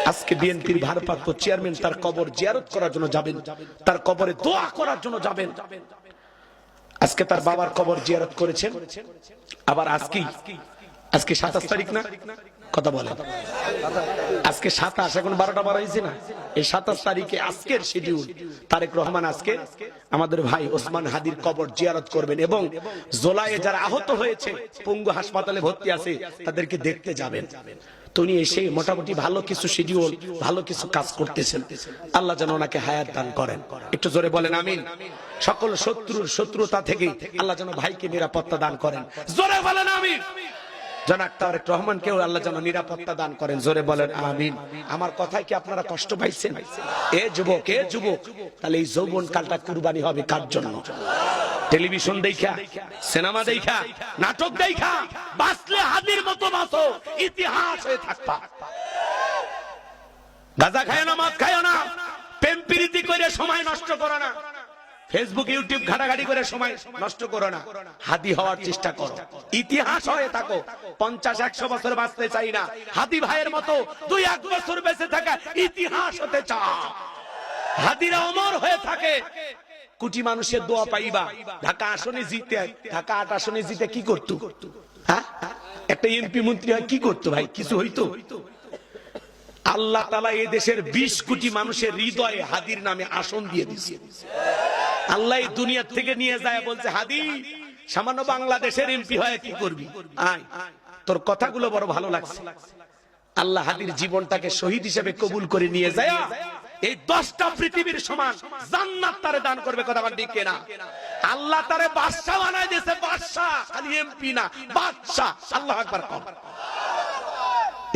আজকে বিএনপির ভারপ্রাপ্ত চেয়ারম্যান তার কবর জিয়ারত করার জন্য যাবেন, তার কবরে দোয়া করার জন্য যাবেন। আজকে তার বাবার কবর জিয়ারত করেছেন, আবার আজকে 27 তারিখ না, কথা বলেন, আজকে 27, এখন 12টা বাড়াইছে না, এই 27 তারিখে আজকের শিডিউল তারেক রহমান আজকে আমাদের ভাই ওসমান হাদির কবর জিয়ারত করবেন এবং জোলায়ে যারা আহত হয়েছে, পঙ্গু হাসপাতালে ভর্তি আছে, তাদেরকে দেখতে যাবেন। তিনি এসে মোটামুটি ভালো কিছু শিডিউল, ভালো কিছু কাজ করতেছেন। আল্লাহ যেন ওনাকে হায়াত দান করেন। একটু জোরে বলেন আমিন। সকল শত্রুতা থেকে আল্লাহ যেন ভাইকে নিরাপত্তা দান করেন। জোরে বলেন আমিন। জনাব তারেক রহমানকেও আল্লাহ যেন নিরাপত্তা দান করেন। জোরে বলেন আমিন। আমার কথায় কি আপনারা কষ্ট পাইছেন? এ যুবক, তাহলে এই যৌবন কালটা কুরবানি হবে কার জন্য? টেলিভিশন দেখা, সিনেমা দেখা, নাটক দেখা বাঁচলে হাদির মতো বাঁচো, ইতিহাস হয়ে থাকবা। গাঁজা খায় না, মদ খায় না, প্রেম প্রীতি করে সময় নষ্ট করো না, ফেসবুক ইউটিউব ঘাটাঘাটি করে সময় নষ্ট করো না, হাদি হওয়ার চেষ্টা করো, ইতিহাস হয়ে থাকো। 50-100 বছর বাঁচতে চাই না, হাদি ভাইয়ের মতো 2-1 বছর বেঁচে থাকা ইতিহাস হতে চাও। হাদিরা অমর হয়ে থাকে, কোটি মানুষের দোয়া পাইবা। ঢাকা 8 আসনে জিতে কি করতো? হ্যাঁ, একটা এমপি মন্ত্রী হয় কি করতো ভাই? কিছু হইতো? আল্লাহ তাআলা এই দেশের 20 কোটি মানুষের হৃদয়ে হাদির নামে আসন দিয়ে দিয়েছে। আল্লাহ এই দুনিয়া থেকে নিয়ে যায়, বলছে হাদি সামান্য বাংলাদেশের এমপি হয়ে কি করবি? আয়, তোর কথাগুলো বড় ভালো লাগছে। আল্লাহ হাদির জীবনটাকে শহীদ হিসেবে কবুল করে নিয়ে যায়, এই 10টা পৃথিবীর সমান জান্নাত তারে দান করবে। কথা বল ঠিক কিনা? আল্লাহ তারে বাদশা বানায় দিয়েছে, বাদশা, খালি এমপি না, বাদশা। আল্লাহু আকবার।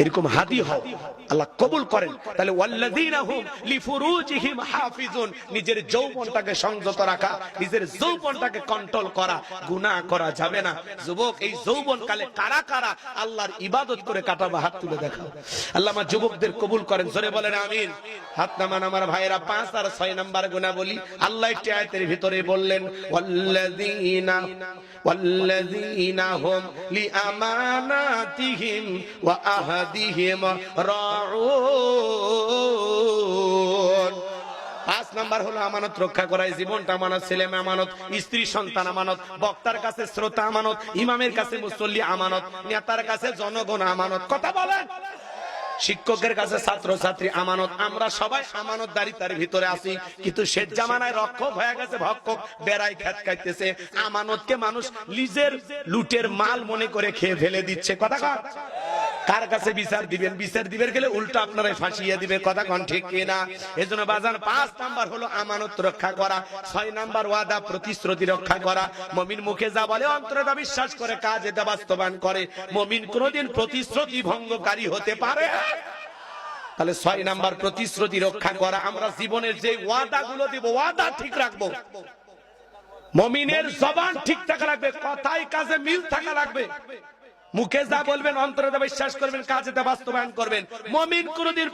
এরকম হাদি হও, আল্লাহ কবুল করেন। তাহলে ওয়াল্লাযীনা হুম লিফুরুজিহিম হাফিজুন, নিজের যৌবনটাকে সংযত রাখা, নিজের যৌবনটাকে কন্ট্রোল করা, গুনাহ করা যাবে না। যুবক, এই যৌবন কালে কারা কারা আল্লাহর ইবাদত করে কাটাবা? হাত তুলে দেখাও। আল্লাহ আমার যুবকদের কবুল করেন। জোরে বলেন আমিন। হাত নামান আমার ভাইয়েরা। 5 আর 6 নাম্বার গুনাহ বলি। আল্লাহ একটি আয়াতের ভিতরে বললেন ওয়াল্লাযীনা হুম লিআমানাতিহিম ওয়া আহদিহিম রাউন। 5 নাম্বার হলো আমানত রক্ষা করা। জীবনটা আমানত, ছেলে আমানত, স্ত্রী সন্তান আমানত, বক্তার কাছে শ্রোতা আমানত, ইমামের কাছে মুসল্লি আমানত, নেতার কাছে জনগণ আমানত। কথা বলেন। শিক্ষকের কাছে ছাত্র ছাত্রী আমানত। আমরা সবাই আমানতদারিতার ভিতরে আছি, কিন্তু শেষ জামানায় রক্ষক হয়ে গেছে ভক্ষক, বেড়াই খেত খাইতেছে। আমানতকে মানুষ নিজের লুটের মাল মনে করে খেয়ে ফেলে দিচ্ছে। কথা কন, কার কাছে বিচার দিবেন? বিচার দিবেন গেলে উল্টো আপনারাই ফাঁসিয়ে দিবে। কথা কন ঠিক কিনা? এজন্য বাজান 5 নাম্বার হলো আমানত রক্ষা করা। 6 নাম্বার ওয়াদা প্রতিশ্রুতি রক্ষা করা। মুমিন মুখে যা বলে অন্তরে তা বিশ্বাস করে, কাজে তা বাস্তবায়ন করে। মুমিন কোনদিন প্রতিশ্রুতি ভঙ্গকারী হতে পারে। তাহলে 6 নাম্বার প্রতিশ্রুতি রক্ষা করা। আমরা জীবনের যে ওয়াদাগুলো দিব, ওয়াদা ঠিক রাখবো। মুমিনের জবান ঠিক থাকা লাগবে, কথায় কাজে মিল থাকা লাগবে। মুখে যা বলবেন অন্তরে তা বিশ্বাস করবেন, কাজে তা বাস্তবায়ন করবেন। মুমিন কোনদিন